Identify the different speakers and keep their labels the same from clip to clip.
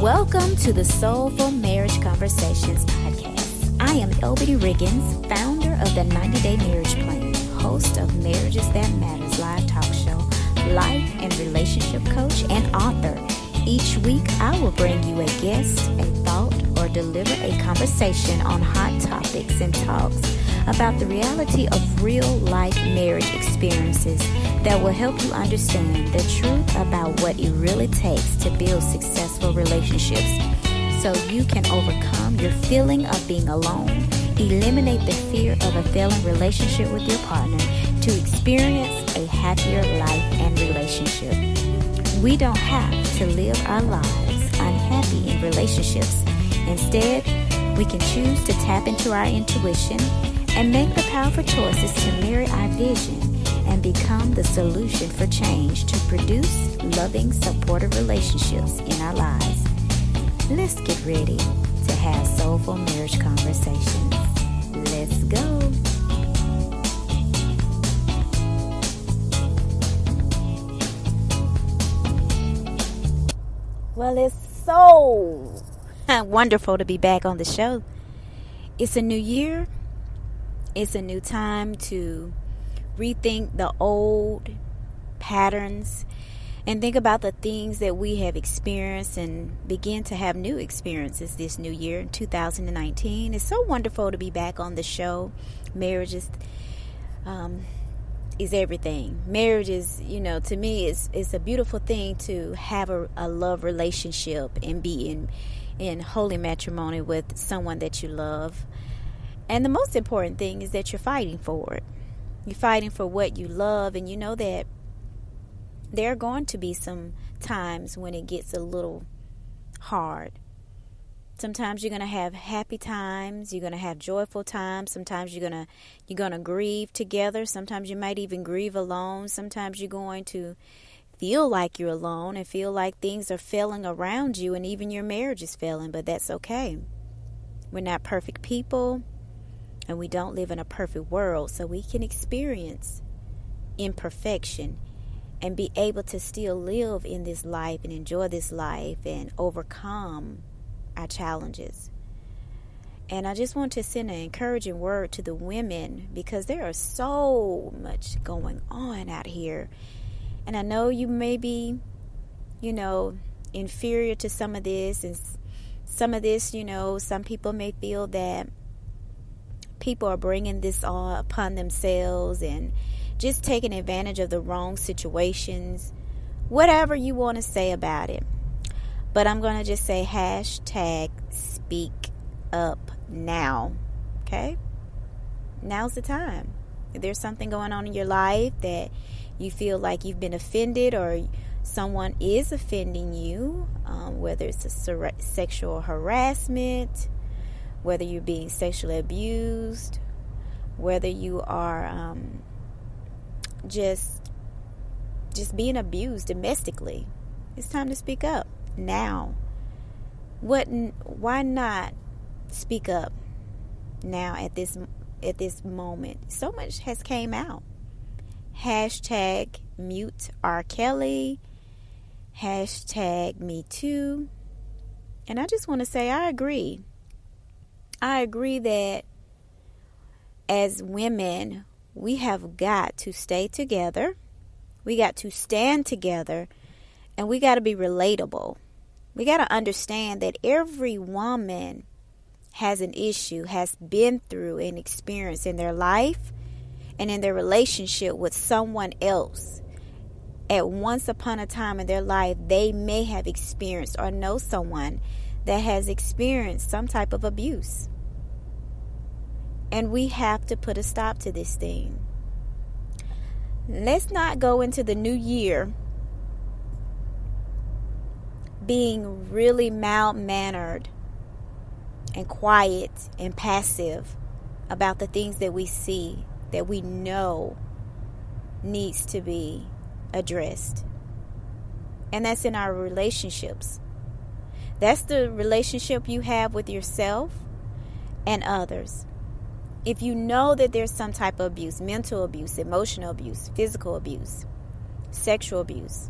Speaker 1: Welcome to the Soulful Marriage Conversations podcast. I am Elbity Riggins, founder of the 90-Day Marriage Plan, host of Marriages That Matters live talk show, life and relationship coach, and author. Each week, I will bring you a guest, a thought, or deliver a conversation on hot topics and talks about the reality of real-life marriage experiences that will help you understand the truth about what it really takes to build successful relationships so you can overcome your feeling of being alone, eliminate the fear of a failing relationship with your partner to experience a happier life and relationship. We don't have to live our lives unhappy in relationships. Instead, we can choose to tap into our intuition and make the powerful choices to marry our vision and become the solution for change to produce loving, supportive relationships in our lives. Let's get ready to have soulful marriage conversations. Let's go. Well, it's so wonderful to be back on the show. It's a new year. It's a new time to rethink the old patterns and think about the things that we have experienced and begin to have new experiences this new year in 2019. It's so wonderful to be back on the show. Marriage is everything. Marriage is, to me, it's a beautiful thing to have a love relationship and be in holy matrimony with someone that you love. And the most important thing is that you're fighting for it. You're fighting for what you love, and you know that there are going to be some times when it gets a little hard. Sometimes you're going to have happy times, you're going to have joyful times. Sometimes you're going to grieve together. Sometimes you might even grieve alone. Sometimes you're going to feel like you're alone and feel like things are failing around you and even your marriage is failing, but that's okay. We're not perfect people. And we don't live in a perfect world, so we can experience imperfection and be able to still live in this life and enjoy this life and overcome our challenges. And I just want to send an encouraging word to the women because there are so much going on out here. And I know you may be, inferior to some of this. And some of this, some people may feel that people are bringing this all upon themselves and just taking advantage of the wrong situations, whatever you want to say about it. But I'm going to just say hashtag speak up now. Okay? Now's the time. If there's something going on in your life that you feel like you've been offended or someone is offending you, whether it's a sexual harassment, whether you're being sexually abused, whether you are just being abused domestically, it's time to speak up now. Why not speak up now at this moment? So much has came out. Hashtag mute R. Kelly. Hashtag me too. And I just want to say I agree. I agree that as women, we have got to stay together. We got to stand together, and we got to be relatable. We got to understand that every woman has an issue, has been through an experience in their life and in their relationship with someone else. At once upon a time in their life, they may have experienced or know someone that has experienced some type of abuse. And we have to put a stop to this thing. Let's not go into the new year being really mild-mannered and quiet and passive about the things that we see, that we know needs to be addressed. And that's in our relationships. That's the relationship you have with yourself and others. If you know that there's some type of abuse, mental abuse, emotional abuse, physical abuse, sexual abuse,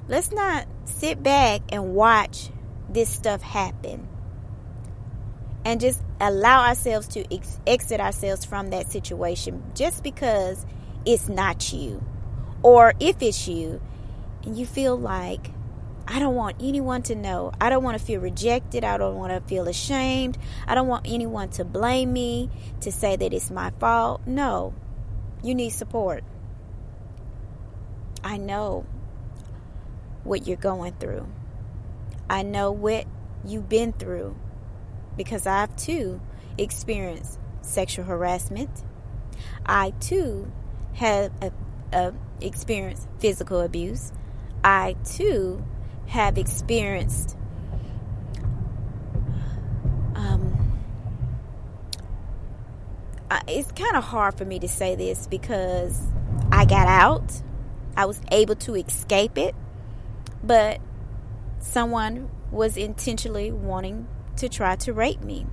Speaker 1: let's not sit back and watch this stuff happen. And just allow ourselves to exit ourselves from that situation just because it's not you. Or if it's you and you feel like, I don't want anyone to know. I don't want to feel rejected. I don't want to feel ashamed. I don't want anyone to blame me, to say that it's my fault. No, you need support. I know what you're going through. I know what you've been through, because I've too experienced sexual harassment. I too have experienced physical abuse. I too have experienced it's kind of hard for me to say this because I got out. I was able to escape it, but someone was intentionally wanting to try to rape me.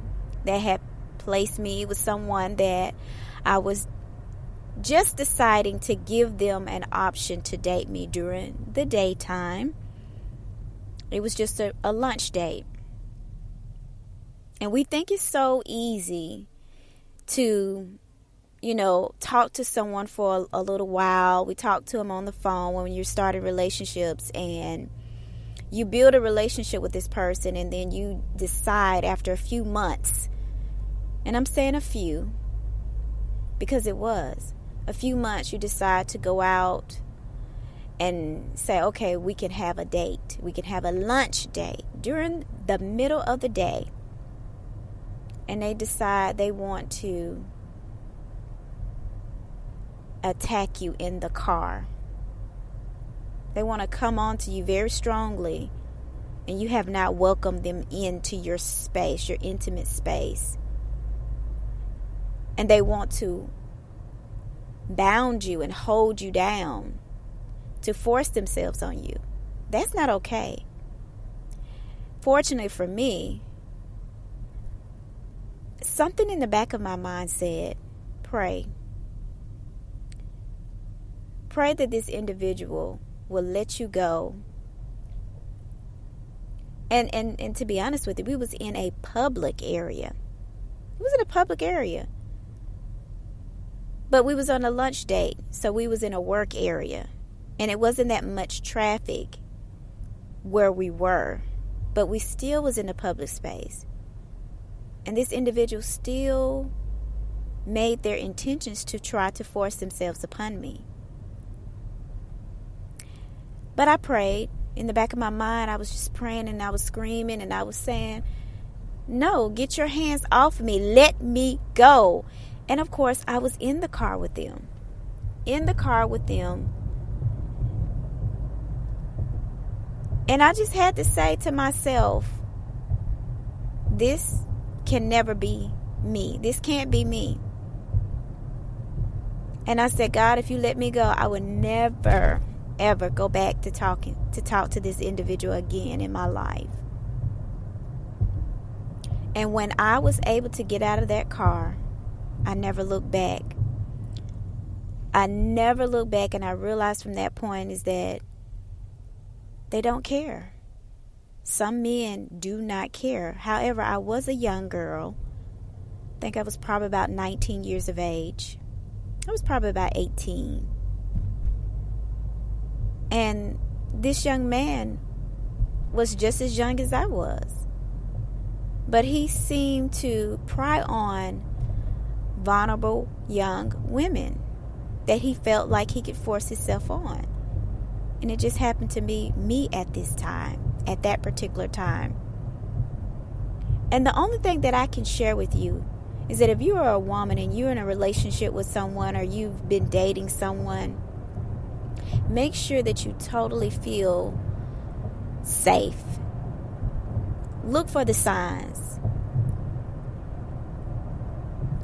Speaker 1: They had placed me with someone that I was just deciding to give them an option to date me during the daytime. It was just a lunch date. And we think it's so easy to, talk to someone for a little while. We talk to them on the phone when you're starting relationships, and you build a relationship with this person, and then you decide after a few months, and I'm saying a few because it was a few months, you decide to go out and say, okay, we can have a date. We can have a lunch date during the middle of the day. And they decide they want to attack you in the car. They want to come on to you very strongly, and you have not welcomed them into your space, your intimate space. And they want to bound you and hold you down, to force themselves on you. That's not okay. Fortunately for me, something in the back of my mind said, pray. Pray that this individual will let you go. And to be honest with you, we was in a public area. It was in a public area. But we was on a lunch date, so we was in a work area. And it wasn't that much traffic where we were. But we still was in a public space. And this individual still made their intentions to try to force themselves upon me. But I prayed. In the back of my mind, I was just praying, and I was screaming, and I was saying, no, get your hands off me. Let me go. And of course, I was in the car with them. And I just had to say to myself, this can never be me. This can't be me. And I said, God, if you let me go, I would never, ever go back to talk to this individual again in my life. And when I was able to get out of that car, I never looked back. And I realized from that point is that they don't care. Some men do not care. However, I was a young girl. I think I was probably about 19 years of age. I was probably about 18. And this young man was just as young as I was. But he seemed to pry on vulnerable young women that he felt like he could force himself on. And it just happened to be me at this time, at that particular time. And the only thing that I can share with you is that if you are a woman and you're in a relationship with someone, or you've been dating someone, make sure that you totally feel safe. Look for the signs.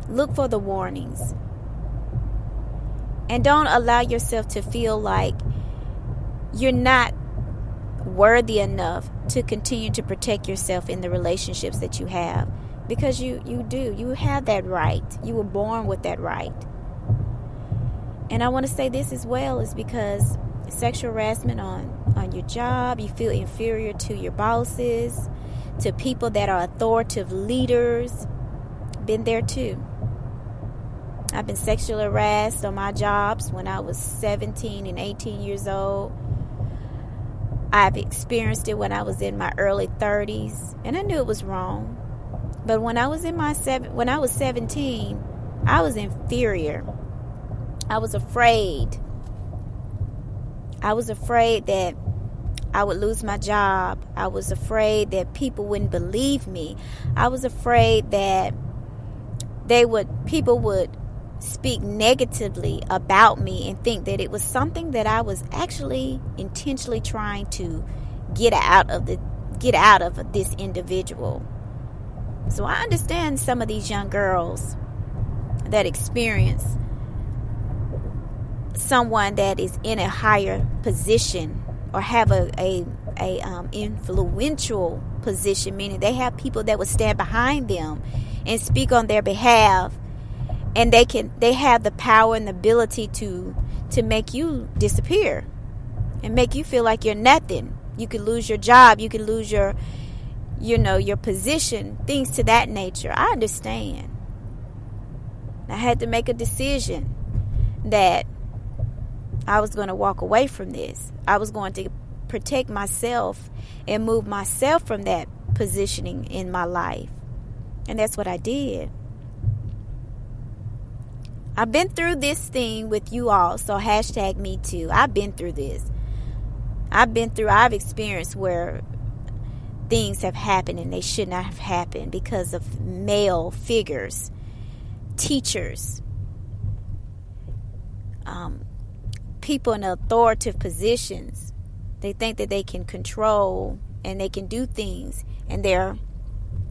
Speaker 1: Look for the warnings. And don't allow yourself to feel like you're not worthy enough to continue to protect yourself in the relationships that you have. Because you do. You have that right. You were born with that right. And I want to say this as well, is because sexual harassment on your job, you feel inferior to your bosses, to people that are authoritative leaders. Been there too. I've been sexually harassed on my jobs when I was 17 and 18 years old. I've experienced it when I was in my early 30s, and I knew it was wrong. But when I was 17, I was inferior. I was afraid. I was afraid that I would lose my job. I was afraid that people wouldn't believe me. I was afraid that people would speak negatively about me and think that it was something that I was actually intentionally trying to get out of this individual. So I understand some of these young girls that experience someone that is in a higher position or have a influential position, meaning they have people that would stand behind them and speak on their behalf, and they have the power and the ability to make you disappear and make you feel like you're nothing. You could lose your job, you could lose your position, things to that nature. I understand. I had to make a decision that I was going to walk away from this. I was going to protect myself and move myself from that positioning in my life. And that's what I did. I've been through this thing with you all, so hashtag me too. I've been through this. I've experienced where things have happened and they should not have happened because of male figures, teachers, people in authoritative positions. They think that they can control and they can do things, and they're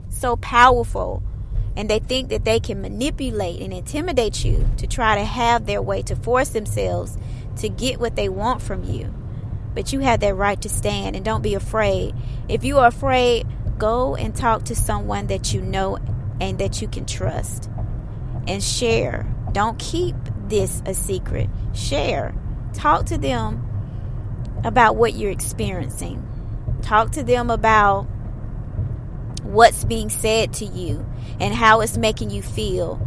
Speaker 1: so powerful, and they think that they can manipulate and intimidate you to try to have their way, to force themselves to get what they want from you. But you have that right to stand, and don't be afraid. If you are afraid, go and talk to someone that you know and that you can trust, and share. Don't keep this a secret. Share. Talk to them about what you're experiencing. Talk to them about what's being said to you and how it's making you feel.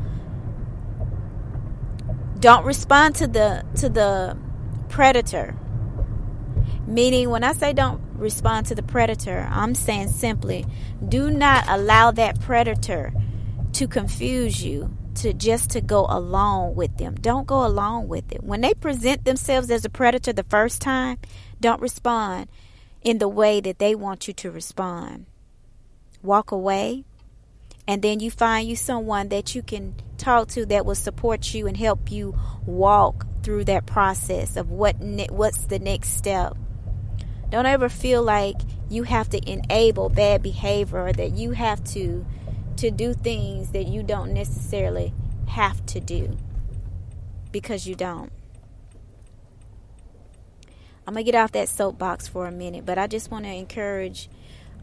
Speaker 1: Don't respond to the predator. Meaning, when I say don't respond to the predator, I'm saying simply, do not allow that predator to confuse you to go along with them. Don't go along with it. When they present themselves as a predator the first time, don't respond in the way that they want you to respond. Walk away, and then you find you someone that you can talk to that will support you and help you walk through that process of what's the next step. Don't ever feel like you have to enable bad behavior, or that you have to do things that you don't necessarily have to do, because you don't. I'm going to get off that soapbox for a minute, but I just want to encourage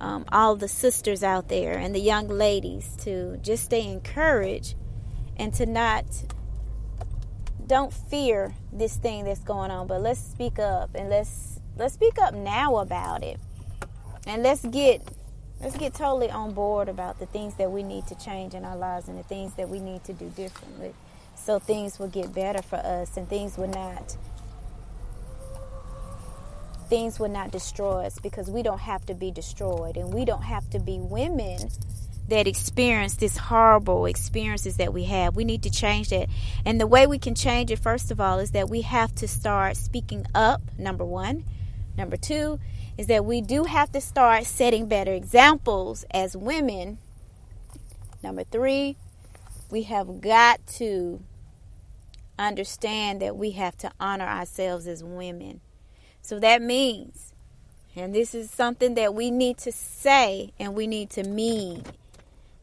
Speaker 1: all the sisters out there and the young ladies to just stay encouraged and to don't fear this thing that's going on, but let's speak up, and let's speak up now about it, and let's get totally on board about the things that we need to change in our lives and the things that we need to do differently, so things will get better for us, and things will not destroy us, because we don't have to be destroyed, and we don't have to be women that experience this horrible experiences that we have. We need to change that. And the way we can change it, first of all, is that we have to start speaking up, number one. Number two is that we do have to start setting better examples as women. Number three, we have got to understand that we have to honor ourselves as women. So that means, and this is something that we need to say and we need to mean,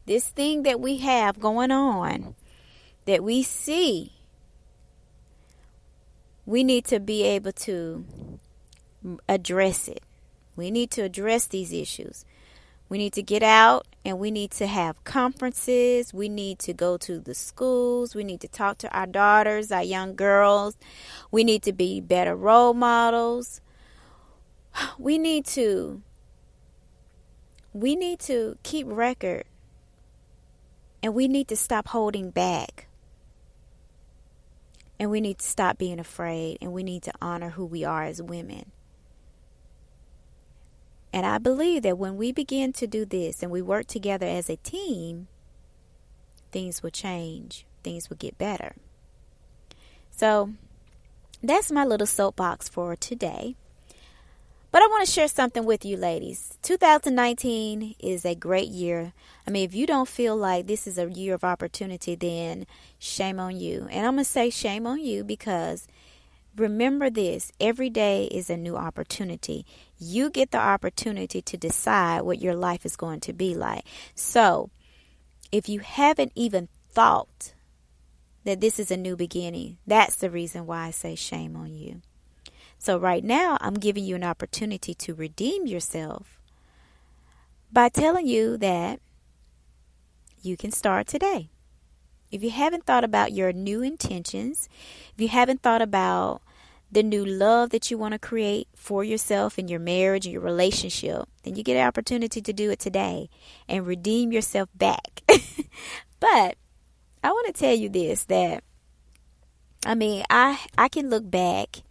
Speaker 1: this thing that we have going on, that we see, we need to be able to address it. We need to address these issues. We need to get out and we need to have conferences. We need to go to the schools. We need to talk to our daughters, our young girls. We need to be better role models. We need to we need to keep record, and we need to stop holding back, and we need to stop being afraid, and we need to honor who we are as women. And I believe that when we begin to do this and we work together as a team, things will change. Things will get better. So that's my little soapbox for today. But I want to share something with you, ladies. 2019 is a great year. I mean, if you don't feel like this is a year of opportunity, then shame on you. And I'm going to say shame on you because remember this, every day is a new opportunity. You get the opportunity to decide what your life is going to be like. So if you haven't even thought that this is a new beginning, that's the reason why I say shame on you. So right now, I'm giving you an opportunity to redeem yourself by telling you that you can start today. If you haven't thought about your new intentions, if you haven't thought about the new love that you want to create for yourself in your marriage and your relationship, then you get an opportunity to do it today and redeem yourself back. But I want to tell you this, that, I mean, I can look back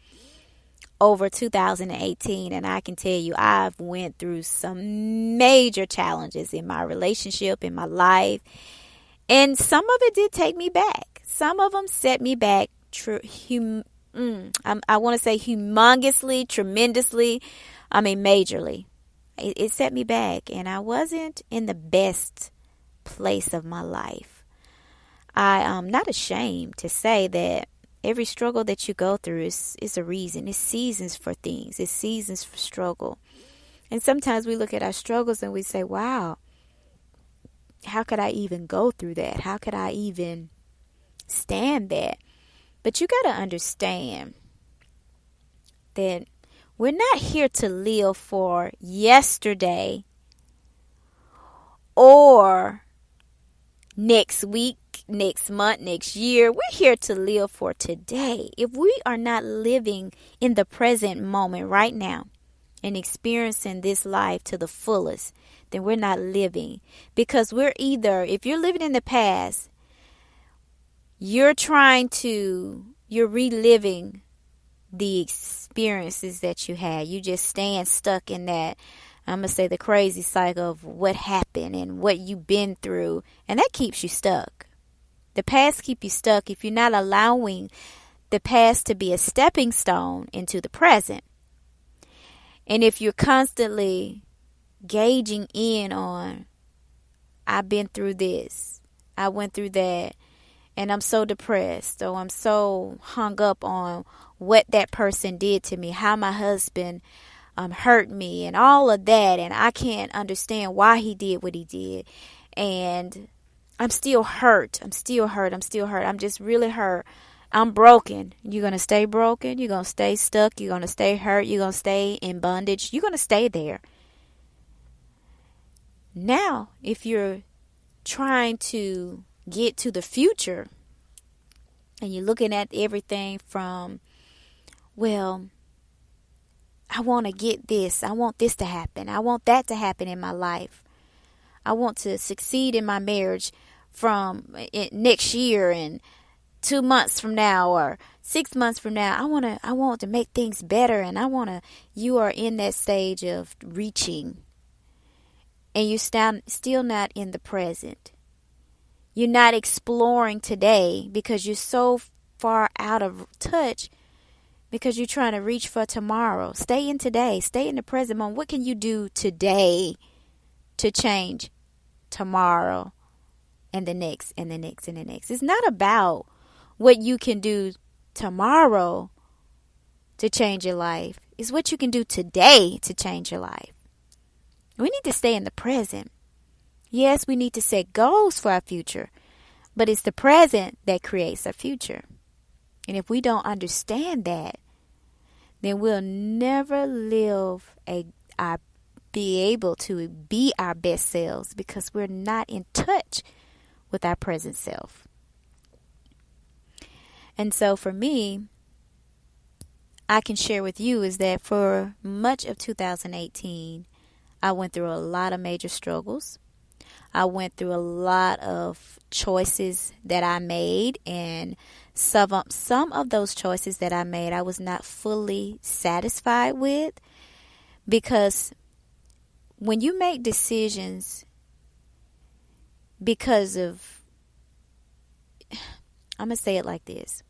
Speaker 1: over 2018 and I can tell you I've went through some major challenges in my relationship, in my life. And some of it did take me back. Some of them set me back. I want to say humongously, tremendously. I mean, majorly. It set me back, and I wasn't in the best place of my life. I am not ashamed to say that every struggle that you go through is a reason. It's seasons for things. It's seasons for struggle. And sometimes we look at our struggles and we say, wow, how could I even go through that? How could I even stand that? But you got to understand that we're not here to live for yesterday or next week, next month, next year. We're here to live for today. If we are not living in the present moment right now and experiencing this life to the fullest, then we're not living. Because we're either, if you're living in the past, you're reliving the experiences that you had. You just staying stuck in that, I'm going to say, the crazy cycle of what happened and what you've been through. And that keeps you stuck. The past keep you stuck if you're not allowing the past to be a stepping stone into the present. And if you're constantly gauging in on, I've been through this, I went through that, and I'm so depressed, or I'm so hung up on what that person did to me, how my husband hurt me, and all of that, and I can't understand why he did what he did, and I'm still hurt. I'm just really hurt. I'm broken. You're going to stay broken. You're going to stay stuck. You're going to stay hurt. You're going to stay in bondage. You're going to stay there. Now, if you're trying to get to the future and you're looking at everything from, well, I want to get this. I want this to happen. I want that to happen in my life. I want to succeed in my marriage from next year and 2 months from now or 6 months from now. I want to make things better, and you are in that stage of reaching, and you're still not in the present. You're not exploring today because you're so far out of touch because you're trying to reach for tomorrow. Stay in today. Stay in the present moment. What can you do today to change tomorrow and the next and the next and the next? It's not about what you can do tomorrow to change your life. It's what you can do today to change your life. We need to stay in the present. Yes, we need to set goals for our future, but it's the present that creates our future. And if we don't understand that, then we'll never be able to be our best selves because we're not in touch with our present self. And so for me, I can share with you is that for much of 2018, I went through a lot of major struggles. I went through a lot of choices that I made, and some of those choices that I made, I was not fully satisfied with, because when you make decisions because of, I'm going to say it like this.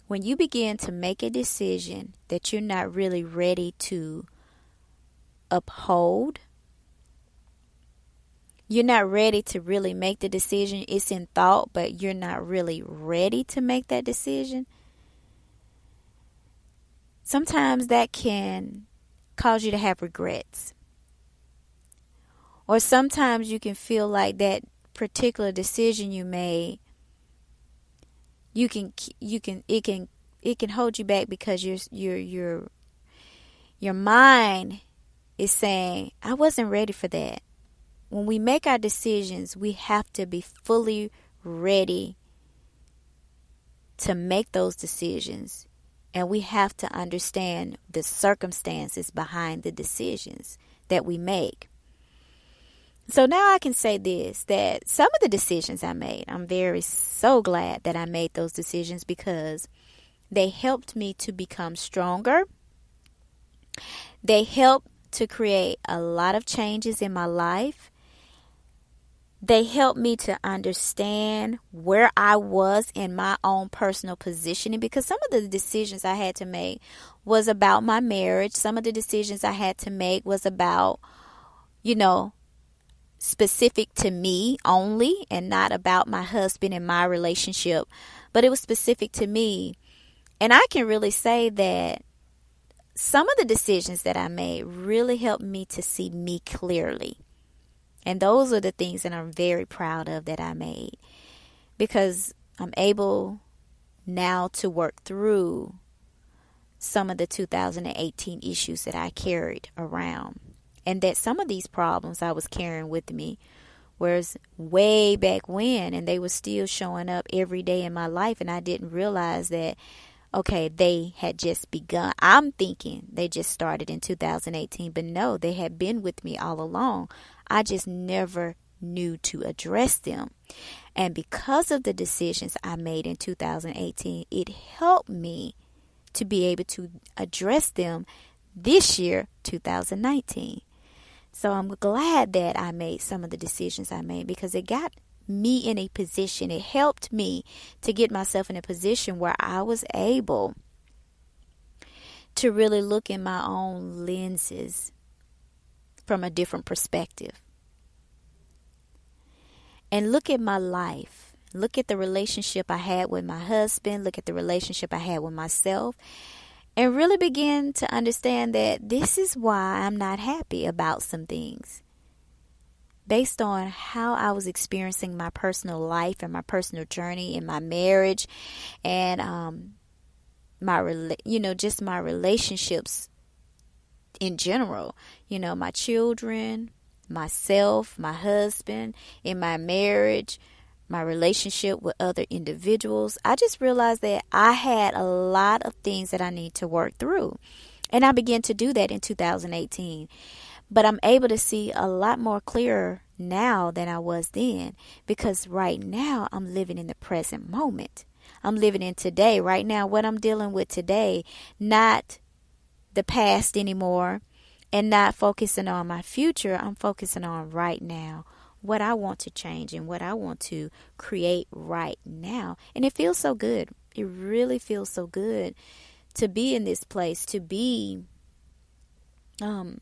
Speaker 1: When you begin to make a decision that you're not really ready to uphold, you're not ready to really make the decision. It's in thought, but you're not really ready to make that decision. Sometimes that can cause you to have regrets. Or sometimes you can feel like that particular decision you made, it can hold you back because your mind is saying, I wasn't ready for that. When we make our decisions, we have to be fully ready to make those decisions. And we have to understand the circumstances behind the decisions that we make. So now I can say this, that some of the decisions I made, I'm so glad that I made those decisions, because they helped me to become stronger. They helped to create a lot of changes in my life. They helped me to understand where I was in my own personal positioning, because some of the decisions I had to make was about my marriage. Some of the decisions I had to make was about, specific to me only, and not about my husband and my relationship, but it was specific to me. And I can really say that some of the decisions that I made really helped me to see me clearly. And those are the things that I'm very proud of that I made, because I'm able now to work through some of the 2018 issues that I carried around. And that some of these problems I was carrying with me was way back when, and they were still showing up every day in my life. And I didn't realize that, okay, they had just begun. I'm thinking they just started in 2018, but no, they had been with me all along. I just never knew to address them. And because of the decisions I made in 2018, it helped me to be able to address them this year, 2019. So I'm glad that I made some of the decisions I made, because it got me in a position. It helped me to get myself in a position where I was able to really look in my own lenses from a different perspective. And look at my life. Look at the relationship I had with my husband. Look at the relationship I had with myself. And really begin to understand that this is why I'm not happy about some things. Based on how I was experiencing my personal life and my personal journey in my marriage, and just my relationships in general. My children, myself, my husband, in my marriage, my relationship with other individuals. I just realized that I had a lot of things that I need to work through. And I began to do that in 2018. But I'm able to see a lot more clearer now than I was then, because right now I'm living in the present moment. I'm living in today, right now, what I'm dealing with today, not the past anymore, and not focusing on my future. I'm focusing on right now, what I want to change and what I want to create right now. And it feels so good. It really feels so good to be in this place, to be in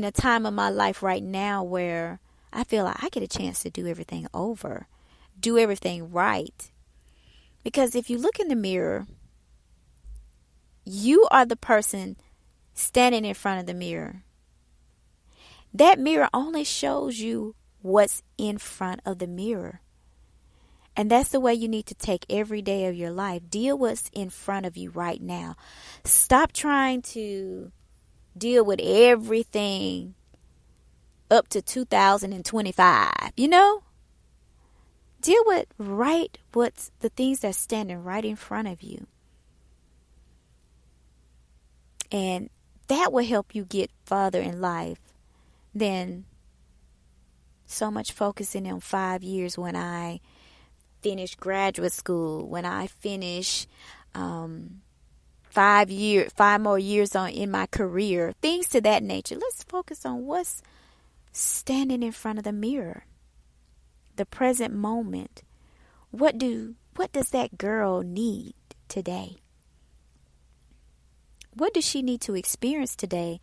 Speaker 1: a time of my life right now where I feel like I get a chance to do everything over, do everything right. Because if you look in the mirror, you are the person standing in front of the mirror. That mirror only shows you what's in front of the mirror. And that's the way you need to take every day of your life. Deal with what's in front of you right now. Stop trying to deal with everything up to 2025, Deal with what's the things that's standing right in front of you. And That will help you get further in life than so much focusing on 5 years when I finish graduate school, when I finish 5 more years on in my career, things to that nature. Let's focus on what's standing in front of the mirror, the present moment. What does that girl need today? What does she need to experience today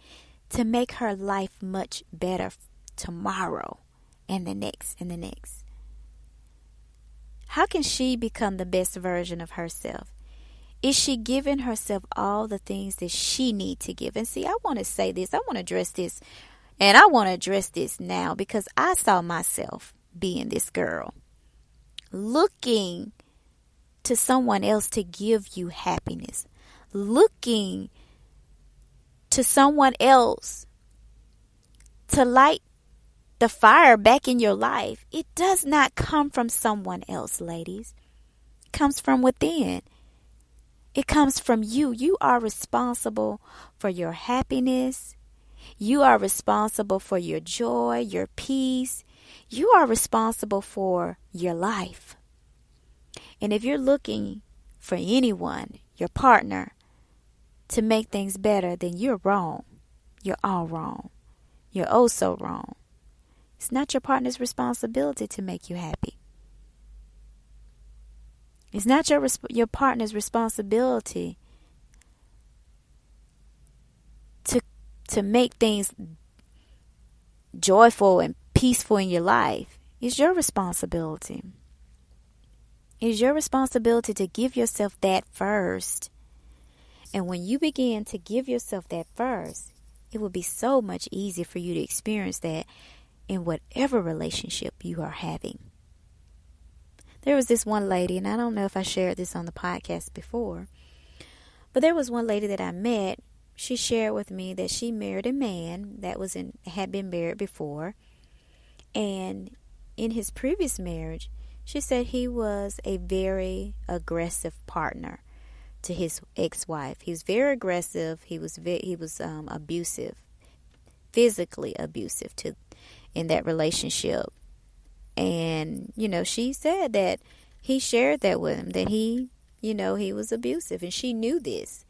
Speaker 1: to make her life much better tomorrow and the next and the next? How can she become the best version of herself? Is she giving herself all the things that she needs to give? And see, I want to say this. I want to address this. And I want to address this now because I saw myself being this girl, looking to someone else to give you happiness, looking to someone else to light the fire back in your life. It does not come from someone else, ladies. It comes from within. It comes from you. You are responsible for your happiness. You are responsible for your joy, your peace. You are responsible for your life. And if you're looking for anyone, your partner, to make things better, then you're wrong. You're all wrong. You're oh so wrong. It's not your partner's responsibility to make you happy. It's not your partner's responsibility to make things joyful and peaceful in your life. It's your responsibility. It's your responsibility to give yourself that first. And when you begin to give yourself that first, it will be so much easier for you to experience that in whatever relationship you are having. There was this one lady, and I don't know if I shared this on the podcast before, but there was one lady that I met. She shared with me that she married a man that had been married before, and in his previous marriage, she said he was a very aggressive partner to his ex-wife. He was very aggressive. He was abusive, physically abusive in that relationship. And, she said that he shared that with him, that he was abusive, and she knew this.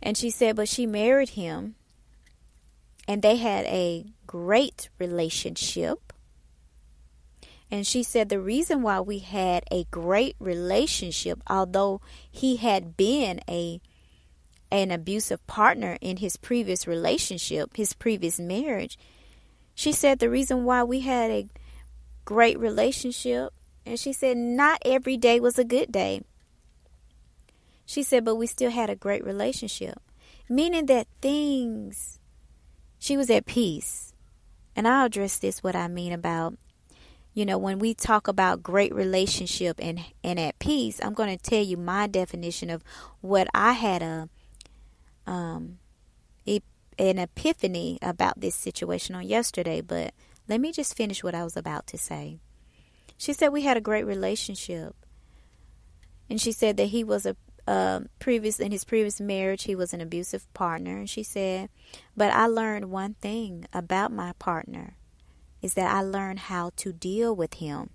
Speaker 1: And she said, but she married him, and they had a great relationship. And she said the reason why we had a great relationship, although he had been an abusive partner in his previous relationship, his previous marriage, she said the reason why we had a great relationship, and she said not every day was a good day. She said, but we still had a great relationship, meaning that she was at peace. And I'll address this, what I mean about, when we talk about great relationship and at peace, I'm going to tell you my definition of what I had an epiphany about this situation on yesterday. But let me just finish what I was about to say. She said we had a great relationship. And she said that he was in his previous marriage, he was an abusive partner. And she said, but I learned one thing about my partner, is that I learned how to deal with him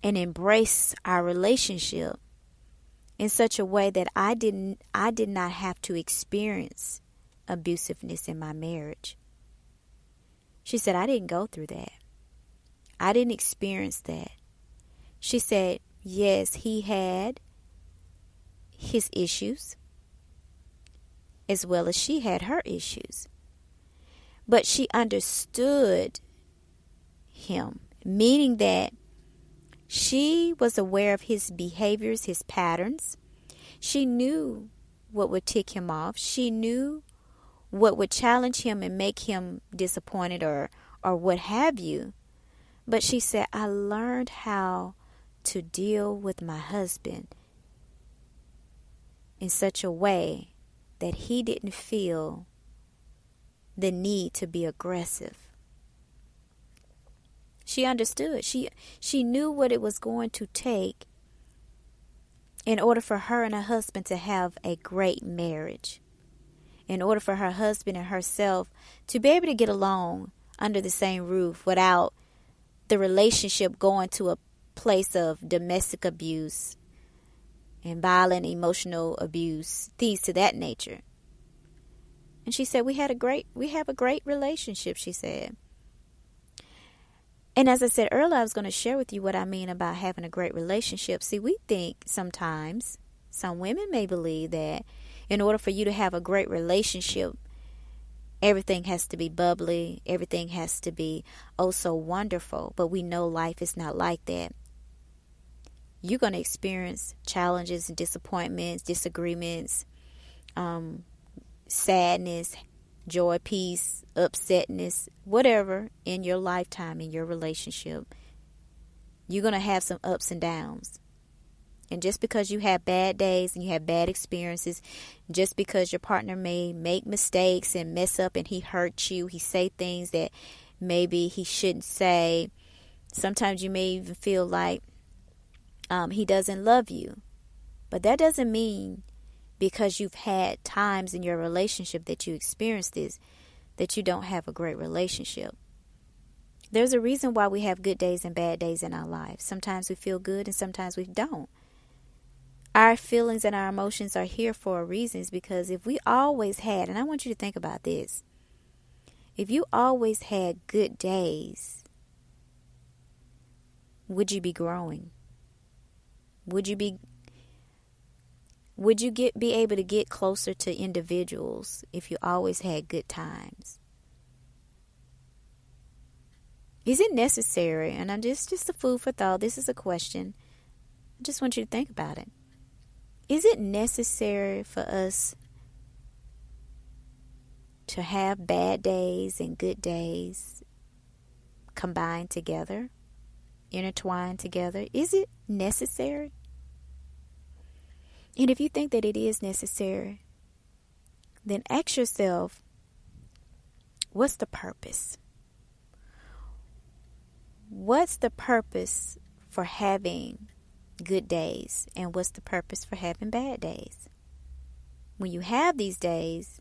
Speaker 1: and embrace our relationship in such a way that I did not have to experience abusiveness in my marriage. She said, I didn't go through that. I didn't experience that. She said, yes, he had his issues as well as she had her issues. But she understood him, meaning that she was aware of his behaviors, his patterns. She knew what would tick him off. She knew what would challenge him and make him disappointed or what have you. But she said, I learned how to deal with my husband in such a way that he didn't feel the need to be aggressive. She understood. She knew what it was going to take in order for her and her husband to have a great marriage. in order for her husband and herself to be able to get along under the same roof without the relationship going to a place of domestic abuse and violent emotional abuse, things to that nature. And she said, we have a great relationship, she said. And as I said earlier, I was going to share with you what I mean about having a great relationship. See, we think sometimes, some women may believe that in order for you to have a great relationship, everything has to be bubbly, everything has to be oh so wonderful. But we know life is not like that. You're going to experience challenges and disappointments, disagreements, sadness, joy, peace, upsetness, whatever in your lifetime, in your relationship. You're going to have some ups and downs. And just because you have bad days and you have bad experiences, just because your partner may make mistakes and mess up and he hurt you, he say things that maybe he shouldn't say. Sometimes you may even feel like he doesn't love you. But that doesn't mean because you've had times in your relationship that you experienced this, that you don't have a great relationship. There's a reason why we have good days and bad days in our lives. Sometimes we feel good and sometimes we don't. Our feelings and our emotions are here for a reason, because if we always had, and I want you to think about this, if you always had good days, would you be growing? Would you be able to get closer to individuals if you always had good times? Is it necessary? And I'm just a food for thought. This is a question. I just want you to think about it. Is it necessary for us to have bad days and good days combined together, intertwined together? Is it necessary? And if you think that it is necessary, then ask yourself, what's the purpose? What's the purpose for having good days, and what's the purpose for having bad days? When you have these days,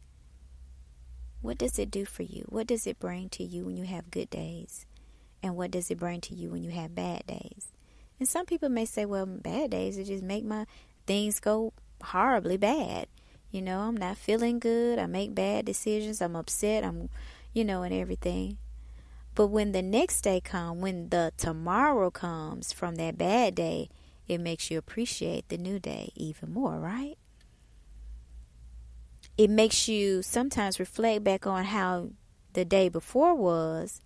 Speaker 1: what does it do for you? What does it bring to you when you have good days? And what does it bring to you when you have bad days? And some people may say, well, bad days, it just make my things go horribly bad. You know, I'm not feeling good. I make bad decisions. I'm upset. And everything. But when the next day comes, when the tomorrow comes from that bad day, it makes you appreciate the new day even more, right? It makes you sometimes reflect back on how the day before was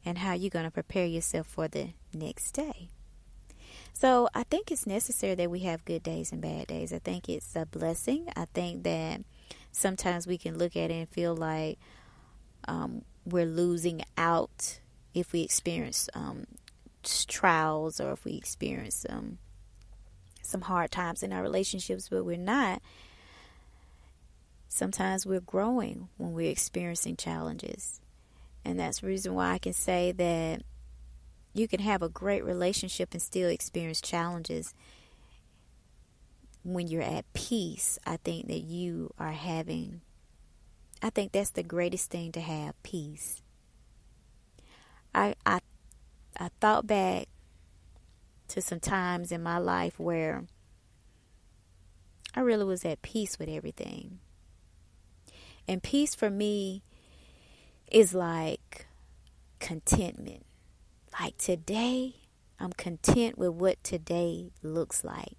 Speaker 1: and how you're going to prepare yourself for the next day. So I think it's necessary that we have good days and bad days. I think it's a blessing. I think that sometimes we can look at it and feel like we're losing out if we experience trials, or if we experience some hard times in our relationships, but we're not. Sometimes we're growing when we're experiencing challenges. And that's the reason why I can say that you can have a great relationship and still experience challenges. When you're at peace, I think that I think that's the greatest thing to have, peace. I thought back to some times in my life where I really was at peace with everything. And peace for me is like contentment. Like today, I'm content with what today looks like.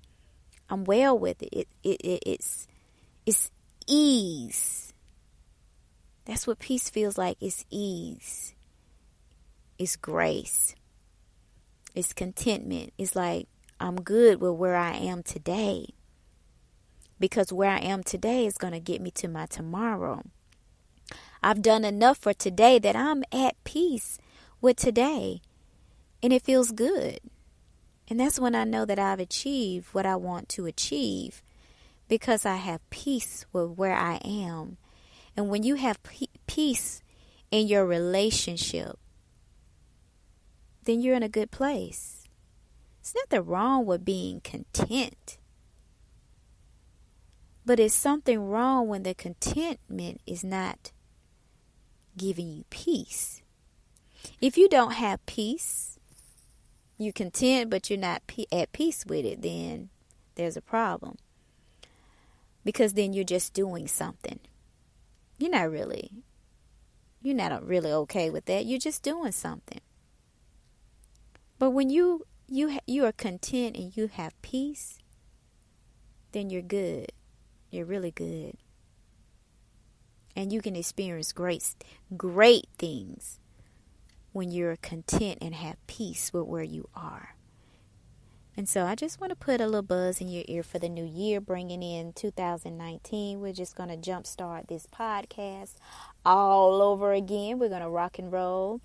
Speaker 1: I'm well with it. It's ease. That's what peace feels like. It's ease. It's grace. It's contentment. It's like I'm good with where I am today. Because where I am today is going to get me to my tomorrow. I've done enough for today that I'm at peace with today. And it feels good. And that's when I know that I've achieved what I want to achieve. Because I have peace with where I am. And when you have peace in your relationship, then you're in a good place. There's nothing wrong with being content. But it's something wrong when the contentment is not giving you peace. If you don't have peace, you're content, but you're not at peace with it, then there's a problem. Because then you're just doing something. You're not really okay with that. You're just doing something. But when you are content and you have peace, then you're good. You're really good. And you can experience great things when you're content and have peace with where you are. And so I just want to put a little buzz in your ear for the new year, bringing in 2019. We're just going to jumpstart this podcast all over again. We're going to rock and roll.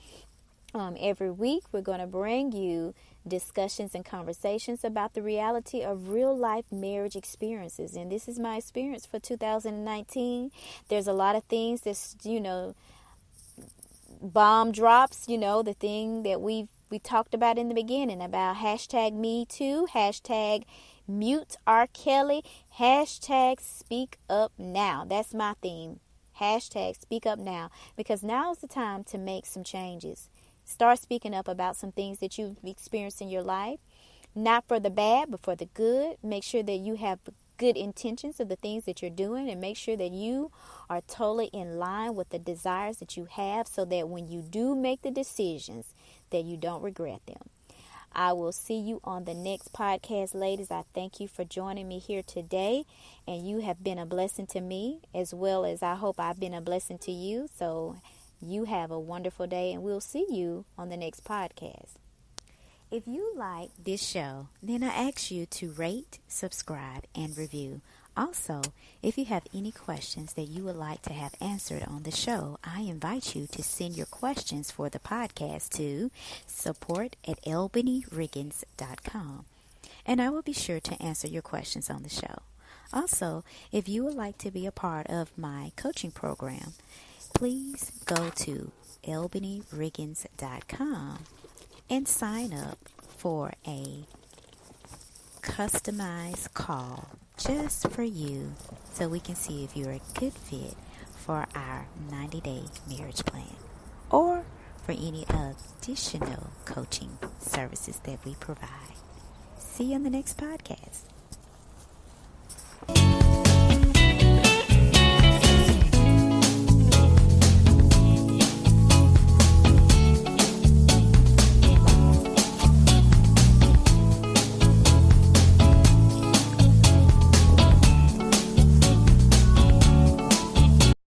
Speaker 1: Every week, we're going to bring you discussions and conversations about the reality of real life marriage experiences. And this is my experience for 2019. There's a lot of things that's, bomb drops, the thing that we talked about in the beginning about hashtag me too, hashtag mute R. Kelly, hashtag speak up now. That's my theme. Hashtag speak up now, because now is the time to make some changes. Start speaking up about some things that you've experienced in your life, not for the bad, but for the good. Make sure that you have good intentions of the things that you're doing, and make sure that you are totally in line with the desires that you have, so that when you do make the decisions, that you don't regret them. I will see you on the next podcast, ladies. I thank you for joining me here today, and you have been a blessing to me, as well as I hope I've been a blessing to you. So you have a wonderful day, and we'll see you on the next podcast. If you like this show, then I ask you to rate, subscribe, and review. Also, if you have any questions that you would like to have answered on the show, I invite you to send your questions for the podcast to support@albanyriggins.com, and I will be sure to answer your questions on the show. Also, if you would like to be a part of my coaching program, please go to albanyriggins.com and sign up for a customized call just for you, so we can see if you're a good fit for our 90-day marriage plan, or for any additional coaching services that we provide. See you on the next podcast.